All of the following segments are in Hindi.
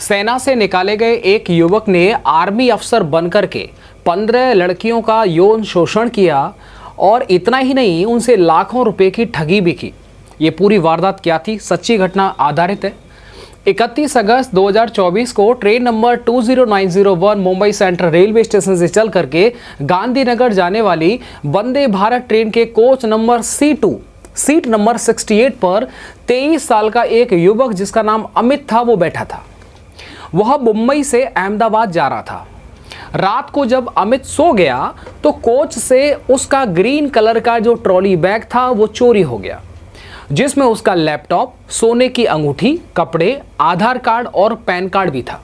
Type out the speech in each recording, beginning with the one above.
सेना से निकाले गए एक युवक ने आर्मी अफसर बनकर के 15 लड़कियों का यौन शोषण किया और इतना ही नहीं, उनसे लाखों रुपए की ठगी भी की। ये पूरी वारदात क्या थी? सच्ची घटना आधारित है। 31 अगस्त 2024 को train number 20901 Mumbai central railway station से चल करके गांधीनगर जाने वाली वंदे भारत ट्रेन के coach number C2 seat number 68 पर 23 साल का एक युवक जिसका नाम अमित था वो बैठा था। वह मुंबई से अहमदाबाद जा रहा था। रात को जब अमित सो गया तो कोच से उसका ग्रीन कलर का जो ट्रॉली बैग था वो चोरी हो गया, जिसमें उसका लैपटॉप, सोने की अंगूठी, कपड़े, आधार कार्ड और पैन कार्ड भी था,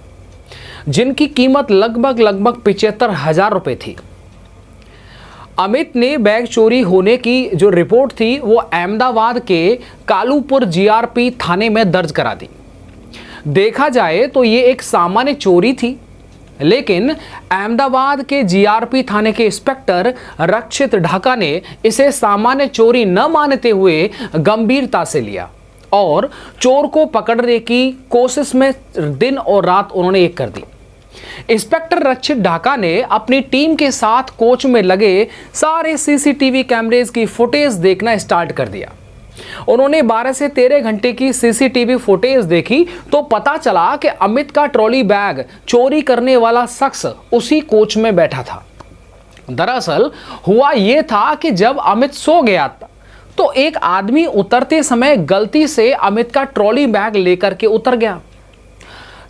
जिनकी कीमत लगभग 75,000 रुपए थी। अमित ने बैग चोरी होने की जो रिपोर्ट थी वो अहमदाबाद के कालूपुर GRP थाने में दर्ज करा दी। देखा जाए तो ये एक सामान्य चोरी थी, लेकिन अहमदाबाद के GRP थाने के इंस्पेक्टर रक्षित ढाका ने इसे सामान्य चोरी न मानते हुए गंभीरता से लिया और चोर को पकड़ने की कोशिश में दिन और रात उन्होंने एक कर दी। इंस्पेक्टर रक्षित ढाका ने अपनी टीम के साथ कोच में लगे सारे CCTV कैमरेज की फुटेज देखना स्टार्ट कर दिया। उन्होंने 12 से 13 घंटे की CCTV फुटेज देखी तो पता चला कि अमित का ट्रॉली बैग चोरी करने वाला शख्स उसी कोच में बैठा था। दरअसल हुआ यह था कि जब अमित सो गया तो एक आदमी उतरते समय गलती से अमित का ट्रॉली बैग लेकर के उतर गया।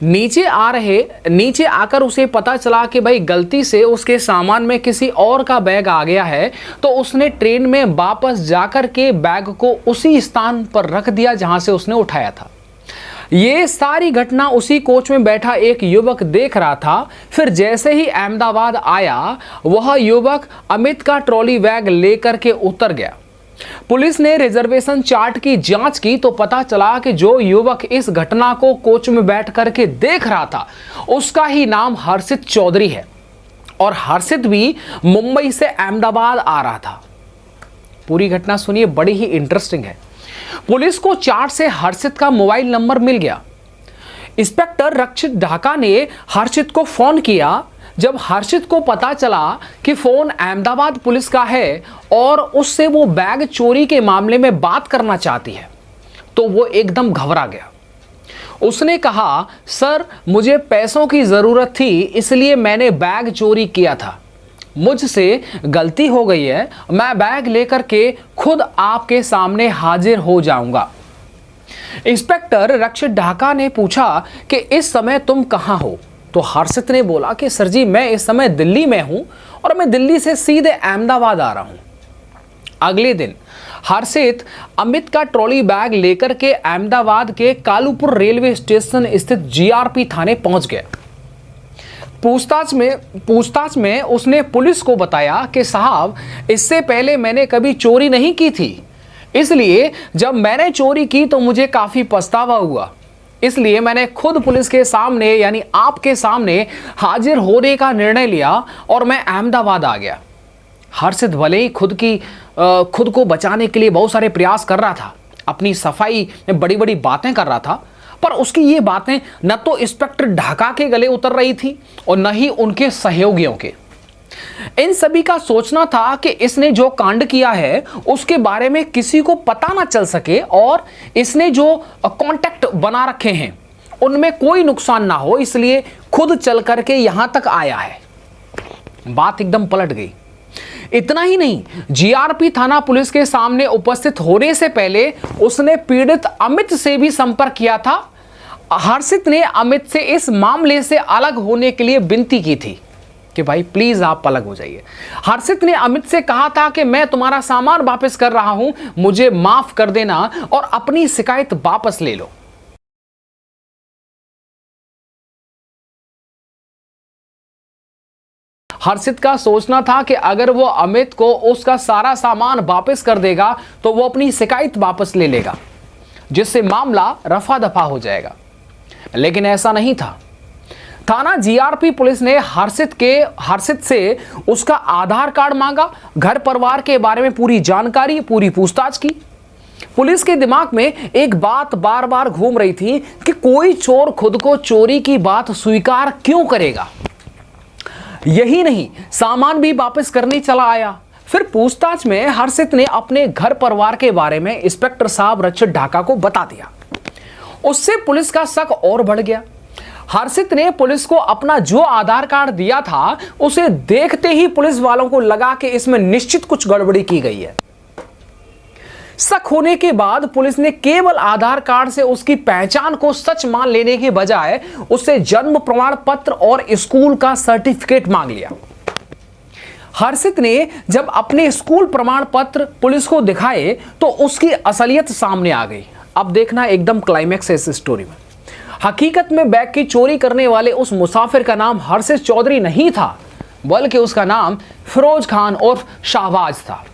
नीचे आकर उसे पता चला कि भाई गलती से उसके सामान में किसी और का बैग आ गया है, तो उसने ट्रेन में वापस जाकर के बैग को उसी स्थान पर रख दिया जहां से उसने उठाया था। ये सारी घटना उसी कोच में बैठा एक युवक देख रहा था। फिर जैसे ही अहमदाबाद आया, वह युवक अमित का ट्रॉली बैग लेकर के उतर गया। पुलिस ने रिजर्वेशन चार्ट की जांच की तो पता चला कि जो युवक इस घटना को कोच में बैठ करके देख रहा था उसका ही नाम हर्षित चौधरी है और हर्षित भी मुंबई से अहमदाबाद आ रहा था। पूरी घटना सुनिए, बड़ी ही इंटरेस्टिंग है। पुलिस को चार्ट से हर्षित का मोबाइल नंबर मिल गया। इंस्पेक्टर रक्षित ढाका ने हर्षित को फोन किया। जब हर्षित को पता चला कि फोन अहमदाबाद पुलिस का है और उससे वो बैग चोरी के मामले में बात करना चाहती है, तो वो एकदम घबरा गया। उसने कहा, सर मुझे पैसों की जरूरत थी इसलिए मैंने बैग चोरी किया था, मुझसे गलती हो गई है, मैं बैग लेकर के खुद आपके सामने हाजिर हो जाऊंगा। इंस्पेक्टर रक्षित ढाका ने पूछा कि इस समय तुम कहां हो? तो हर्षित ने बोला कि सर जी मैं इस समय दिल्ली में हूं और मैं दिल्ली से सीधे अहमदाबाद आ रहा हूं। अगले दिन हर्षित अमित का ट्रॉली बैग लेकर के अहमदाबाद के कालूपुर रेलवे स्टेशन स्थित GRP थाने पहुंच गया। पूछताछ में उसने पुलिस को बताया कि साहब इससे पहले मैंने कभी चोरी नहीं की थी, इसलिए जब मैंने चोरी की तो मुझे काफी पछतावा हुआ, इसलिए मैंने खुद पुलिस के सामने यानी आपके सामने हाजिर होने का निर्णय लिया और मैं अहमदाबाद आ गया। हर्षित भले ही खुद को बचाने के लिए बहुत सारे प्रयास कर रहा था, अपनी सफाई में बड़ी बड़ी बातें कर रहा था, पर उसकी ये बातें न तो इंस्पेक्टर ढाका के गले उतर रही थी और न ही उनके सहयोगियों के। इन सभी का सोचना था कि इसने जो कांड किया है उसके बारे में किसी को पता ना चल सके और इसने जो कांटेक्ट बना रखे हैं उनमें कोई नुकसान ना हो, इसलिए खुद चल करके यहां तक आया है। बात एकदम पलट गई। इतना ही नहीं, GRP थाना पुलिस के सामने उपस्थित होने से पहले उसने पीड़ित अमित से भी संपर्क किया था। हर्षित ने अमित से इस मामले से अलग होने के लिए विनती की थी कि भाई प्लीज आप अलग हो जाइए। हर्षित ने अमित से कहा था कि मैं तुम्हारा सामान वापस कर रहा हूं, मुझे माफ कर देना और अपनी शिकायत वापस ले लो। हर्षित का सोचना था कि अगर वो अमित को उसका सारा सामान वापस कर देगा तो वो अपनी शिकायत वापस ले लेगा, जिससे मामला रफा दफा हो जाएगा, लेकिन ऐसा नहीं था। थाना GRP पुलिस ने हर्षित से उसका आधार कार्ड मांगा, घर परिवार के बारे में पूरी जानकारी, पूरी पूछताछ की। पुलिस के दिमाग में एक बात बार बार घूम रही थी कि कोई चोर खुद को चोरी की बात स्वीकार क्यों करेगा। यही नहीं, सामान भी वापस करने चला आया। फिर पूछताछ में हर्षित ने अपने घर परिवार के बारे में इंस्पेक्टर साहब रक्षित ढाका को बता दिया। उससे पुलिस का शक और बढ़ गया। हर्षित ने पुलिस को अपना जो आधार कार्ड दिया था उसे देखते ही पुलिस वालों को लगा कि इसमें निश्चित कुछ गड़बड़ी की गई है। शक होने के बाद पुलिस ने केवल आधार कार्ड से उसकी पहचान को सच मान लेने के बजाय उससे जन्म प्रमाण पत्र और स्कूल का सर्टिफिकेट मांग लिया। हर्षित ने जब अपने स्कूल प्रमाण पत्र पुलिस को दिखाए तो उसकी असलियत सामने आ गई। अब देखना एकदम क्लाइमैक्स है इस स्टोरी में। हकीकत में बैग की चोरी करने वाले उस मुसाफिर का नाम हर्षित चौधरी नहीं था, बल्कि उसका नाम फिरोज खान उर्फ शाहबाज था।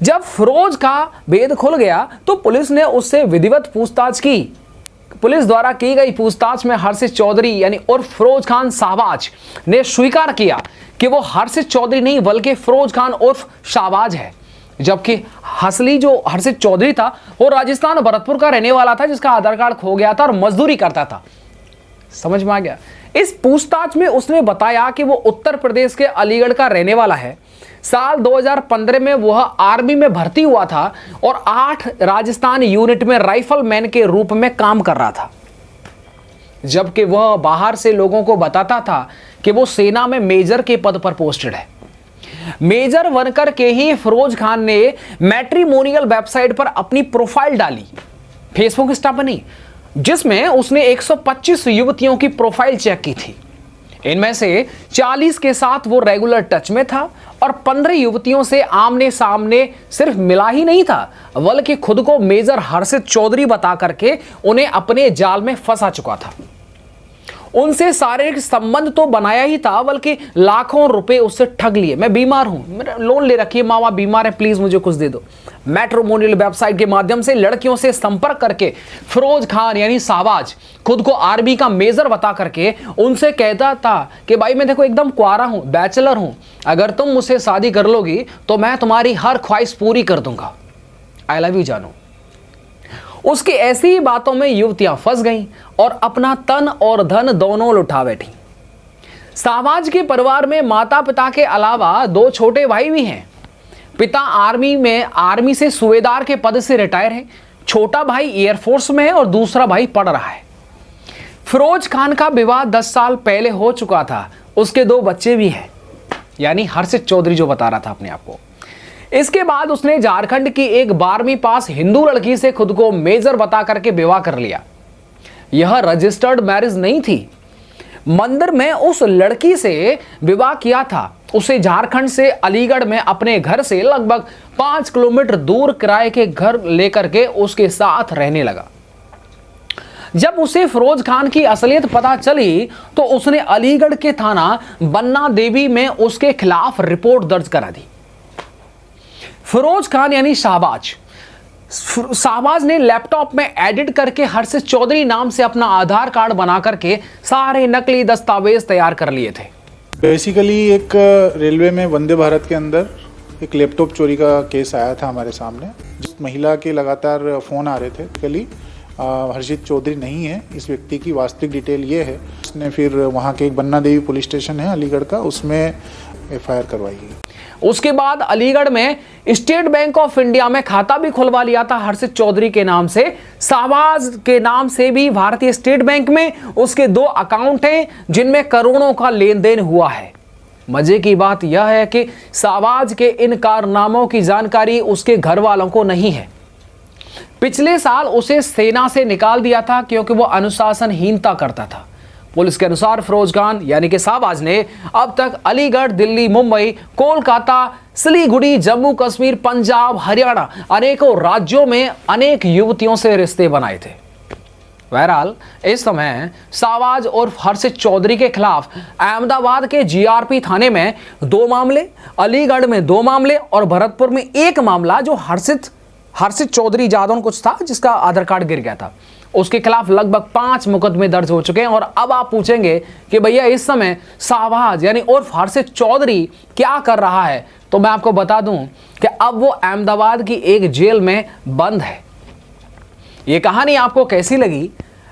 जब फिरोज का भेद खुल गया तो पुलिस ने उससे विधिवत पूछताछ की। पुलिस द्वारा की गई पूछताछ में हर्षित चौधरी यानी उर्फ फिरोज खान शाहबाज ने स्वीकार किया कि वो हर्षित चौधरी नहीं बल्कि फिरोज खान उर्फ शाहबाज है, जबकि असली जो हर्षित चौधरी था वो राजस्थान भरतपुर का रहने वाला था, जिसका आधार कार्ड खो गया था और मजदूरी करता था। समझ में आ गया। इस पूछताछ में उसने बताया कि वो उत्तर प्रदेश के अलीगढ़ का रहने वाला है। साल 2015 में वह आर्मी में भर्ती हुआ था और 8 राजस्थान यूनिट में राइफलमैन के रूप में काम कर रहा था, जबकि वह बाहर से लोगों को बताता था कि वो सेना में मेजर के पद पर पोस्टेड है। मेजर बनकर के ही फिरोज खान ने मैट्रिमोनियल वेबसाइट पर अपनी प्रोफाइल डाली, फेसबुक इंस्टा पर नहीं, जिसमें उसने 125 युवतियों की प्रोफाइल चेक की थी। इनमें से 40 के साथ वो रेगुलर टच में था और 15 युवतियों से आमने सामने सिर्फ मिला ही नहीं था, बल्कि खुद को मेजर हर्षित चौधरी बता करके उन्हें अपने जाल में फंसा चुका था। उनसे शारीरिक संबंध तो बनाया ही था, बल्कि लाखों रुपए उससे ठग लिए। मैं बीमार हूं, मेरा लोन ले रखी है, माँ बाप बीमार है, प्लीज मुझे कुछ दे दो। मैट्रिमोनियल वेबसाइट के माध्यम से लड़कियों से संपर्क करके फिरोज खान यानी शाहबाज खुद को आर्मी का मेजर बता करके उनसे कहता था कि भाई मैं देखो एकदम कुआरा हूं, बैचलर हूं, अगर तुम मुझसे शादी कर लोगी तो मैं तुम्हारी हर ख्वाहिश पूरी कर दूंगा, आई लव यू जानू। उसकी ऐसी ही बातों में युवतियां फंस गईं और अपना तन और धन दोनों लुटा बैठी। शाहबाज के परिवार में माता पिता के अलावा 2 छोटे भाई भी हैं। पिता आर्मी से सूबेदार के पद से रिटायर है, छोटा भाई एयरफोर्स में है और दूसरा भाई पढ़ रहा है। फिरोज खान का विवाह 10 साल पहले हो चुका था, उसके 2 बच्चे भी हैं, यानी हर्षित चौधरी जो बता रहा था अपने आप को। इसके बाद उसने झारखंड की एक 12वीं पास हिंदू लड़की से खुद को मेजर बता करके विवाह कर लिया। यह रजिस्टर्ड मैरिज नहीं थी, मंदिर में उस लड़की से विवाह किया था। उसे झारखंड से अलीगढ़ में अपने घर से लगभग 5 किलोमीटर दूर किराए के घर लेकर के उसके साथ रहने लगा। जब उसे फिरोज खान की असलियत पता चली तो उसने अलीगढ़ के थाना बन्ना देवी में उसके खिलाफ रिपोर्ट दर्ज करा दी। फिरोज खान यानी शाहबाज ने लैपटॉप में एडिट करके हर्षित चौधरी नाम से अपना आधार कार्ड बना करके सारे नकली दस्तावेज तैयार कर लिए थे। बेसिकली एक रेलवे में वंदे भारत के अंदर एक लैपटॉप चोरी का केस आया था हमारे सामने, जिस महिला के लगातार फ़ोन आ रहे थे। बेसिकली हर्षित चौधरी नहीं है, इस व्यक्ति की वास्तविक डिटेल ये है। उसने फिर वहाँ के एक बन्ना देवी पुलिस स्टेशन है अलीगढ़ का, उसमें FIR करवाई है। उसके बाद अलीगढ़ में स्टेट बैंक ऑफ इंडिया में खाता भी खुलवा लिया था हर्षित चौधरी के नाम से। शाहबाज के नाम से भी भारतीय स्टेट बैंक में उसके 2 अकाउंट हैं जिनमें करोड़ों का लेन देन हुआ है। मजे की बात यह है कि शाहबाज के इन कारनामों की जानकारी उसके घर वालों को नहीं है। पिछले साल उसे सेना से निकाल दिया था क्योंकि वो अनुशासनहीनता करता था। पुलिस के अनुसार फिरोज खान यानी कि शाहबाज ने अब तक अलीगढ़, दिल्ली, मुंबई, कोलकाता, सिलीगुड़ी, जम्मू कश्मीर, पंजाब, हरियाणा अनेकों राज्यों में अनेक युवतियों से रिश्ते बनाए थे। बहरहाल इस समय शाहबाज और हर्षित चौधरी के खिलाफ अहमदाबाद के GRP थाने में 2 मामले, अलीगढ़ में 2 मामले और भरतपुर में 1 मामला, जो हर्षित चौधरी जादौन कुछ था जिसका आधार कार्ड गिर गया था, उसके खिलाफ लगभग 5 मुकदमे दर्ज हो चुके हैं। और अब आप पूछेंगे कि भैया इस समय शाहबाज यानी उर्फ हर्षित चौधरी क्या कर रहा है, तो मैं आपको बता दूं कि अब वो अहमदाबाद की एक जेल में बंद है। ये कहानी आपको कैसी लगी,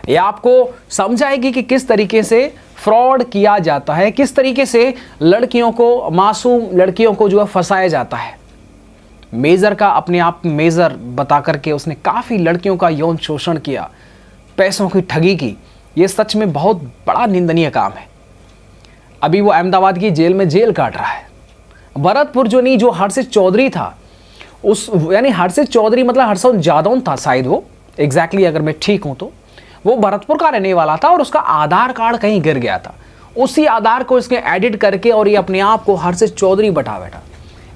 ये आपको समझाएगी कि किस तरीके से फ्रॉड किया जाता है, किस तरीके से लड़कियों को, मासूम लड़कियों को जो है फंसाया जाता है। मेजर का अपने आप मेजर बता करके उसने काफ़ी लड़कियों का यौन शोषण किया, पैसों की ठगी की। ये सच में बहुत बड़ा निंदनीय काम है। अभी वो अहमदाबाद की जेल में जेल काट रहा है। भरतपुर जो नहीं, जो हर्षित चौधरी था, उस यानी हर्षित चौधरी मतलब हर्षित जादौन था शायद वो, एग्जैक्टली अगर मैं ठीक हूँ तो वो भरतपुर का रहने वाला था और उसका आधार कार्ड कहीं गिर गया था। उसी आधार को इसने एडिट करके और ये अपने आप को हर्षित चौधरी बैठा बैठा।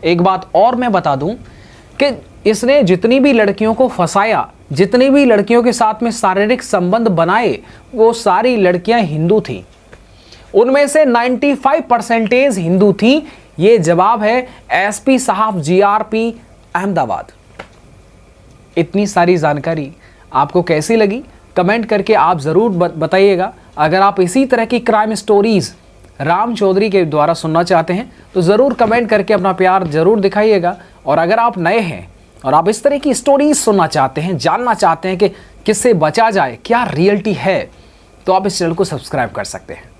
एक बात और मैं बता दूं कि इसने जितनी भी लड़कियों को फंसाया, जितनी भी लड़कियों के साथ में शारीरिक संबंध बनाए, वो सारी लड़कियां हिंदू थीं। उनमें से 95% हिंदू थीं। ये जवाब है एसपी साहब जीआरपी अहमदाबाद। इतनी सारी जानकारी आपको कैसी लगी कमेंट करके आप ज़रूर बताइएगा। अगर आप इसी तरह की क्राइम स्टोरीज़ राम चौधरी के द्वारा सुनना चाहते हैं तो ज़रूर कमेंट करके अपना प्यार ज़रूर दिखाइएगा। और अगर आप नए हैं और आप इस तरह की स्टोरीज़ सुनना चाहते हैं, जानना चाहते हैं कि किससे बचा जाए, क्या रियलिटी है, तो आप इस चैनल को सब्सक्राइब कर सकते हैं।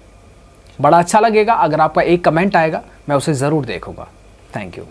बड़ा अच्छा लगेगा अगर आपका एक कमेंट आएगा, मैं उसे ज़रूर देखूँगा। Thank you.